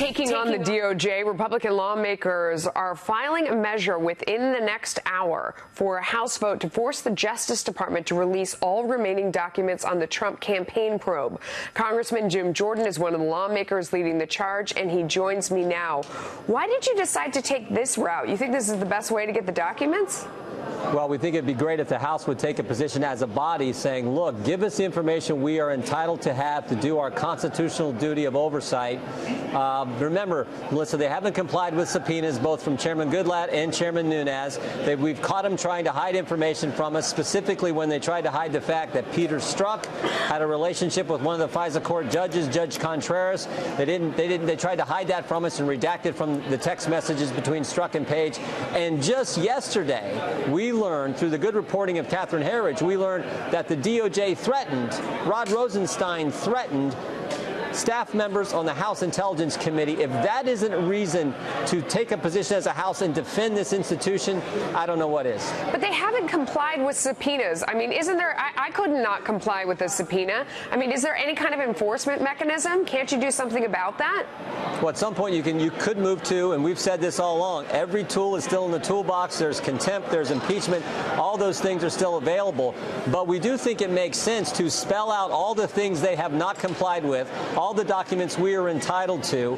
Taking on the DOJ, Republican lawmakers are filing a measure within the next hour for a House vote to force the Justice Department to release all remaining documents on the Trump campaign probe. Congressman Jim Jordan is one of the lawmakers leading the charge, and he joins me now. Why did you decide to take this route? You think this is the best way to get the documents? Well, we think it'd be great if the House would take a position as a body saying, look, give us the information we are entitled to have to do our constitutional duty of oversight. Remember, Melissa, they haven't complied with subpoenas, both from Chairman Goodlatte and Chairman Nunes. We've caught them trying to hide information from us, specifically when they tried to hide the fact that Peter Strzok had a relationship with one of the FISA court judges, Judge Contreras. They tried to hide that from us and redact it from the text messages between Strzok and Page. And just yesterday, we learned, through the good reporting of Catherine Herridge, we learned that the DOJ threatened, Rod Rosenstein threatened staff members on the House Intelligence Committee. If that isn't a reason to take a position as a House and defend this institution, I don't know what is. But they haven't complied with subpoenas. I mean, isn't there, I could not comply with a subpoena. I mean, is there any kind of enforcement mechanism? Can't you do something about that? Well, at some point you could move to, and we've said this all along, every tool is still in the toolbox. There's contempt, there's impeachment. All those things are still available. But we do think it makes sense to spell out all the things they have not complied with, all the documents we are entitled to.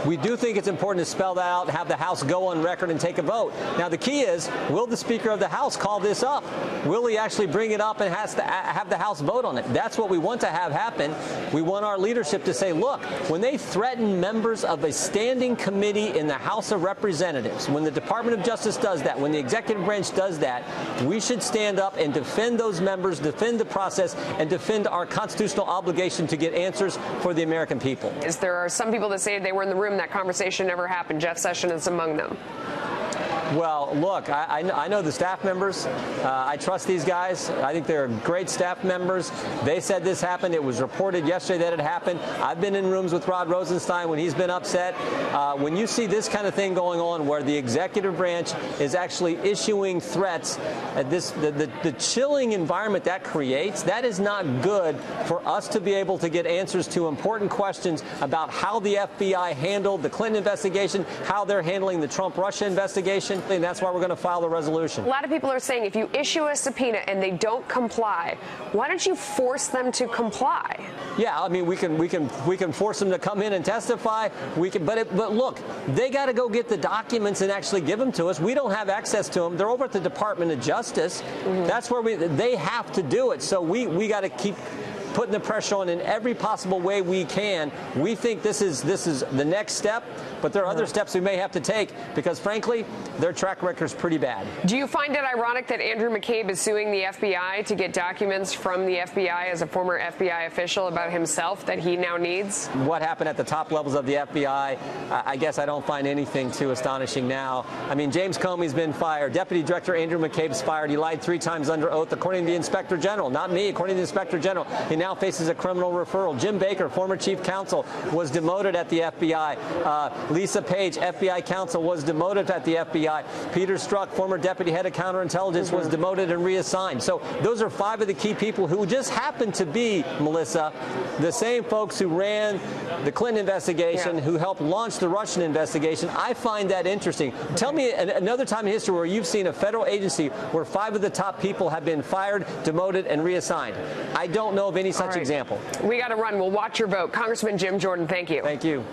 We do think it's important to spell that out and have the House go on record and take a vote. Now, the key is, will the Speaker of the House call this up? Will he actually bring it up and has to have the House vote on it? That's what we want to have happen. We want our leadership to say, look, when they threaten members of a standing committee in the House of Representatives, when the Department of Justice does that, when the executive branch does that, we should stand up and defend those members, defend the process, and defend our constitutional obligation to get answers for the American people. There are some people that say they were in the room, that conversation never happened. Jeff Sessions is among them. Well, look, I know the staff members. I trust these guys. I think they're great staff members. They said this happened. It was reported yesterday that it happened. I've been in rooms with Rod Rosenstein when he's been upset. When you see this kind of thing going on where the executive branch is actually issuing threats, the chilling environment that creates, that is not good for us to be able to get answers to important questions about how the FBI handled the Clinton investigation, how they're handling the Trump-Russia investigation. And that's why we're going to file the resolution. A lot of people are saying if you issue a subpoena and they don't comply, why don't you force them to comply? Yeah, I mean, we can force them to come in and testify. But look, they got to go get the documents and actually give them to us. We don't have access to them. They're over at the Department of Justice. That's where they have to do it. So we got to keep putting the pressure on in every possible way we can. We think this is the next step, but there are other steps we may have to take because, frankly, their track record is pretty bad. Do you find it ironic that Andrew McCabe is suing the FBI to get documents from the FBI as a former FBI official about himself that he now needs? What happened at the top levels of the FBI, I guess I don't find anything too astonishing now. I mean, James Comey's been fired. Deputy Director Andrew McCabe's fired. He lied 3 times under oath, according to the Inspector General. Not me, according to the Inspector General. He now faces a criminal referral. Jim Baker, former chief counsel, was demoted at the FBI. Lisa Page, FBI counsel, was demoted at the FBI. Peter Strzok, former deputy head of counterintelligence, was demoted and reassigned. So those are 5 of the key people who just happen to be, Melissa, the same folks who ran the Clinton investigation, who helped launch the Russian investigation. I find that interesting. Tell me another time in history where you've seen a federal agency where 5 of the top people have been fired, demoted, and reassigned. I don't know of any such example. We got to run. We'll watch your vote. Congressman Jim Jordan, thank you. Thank you.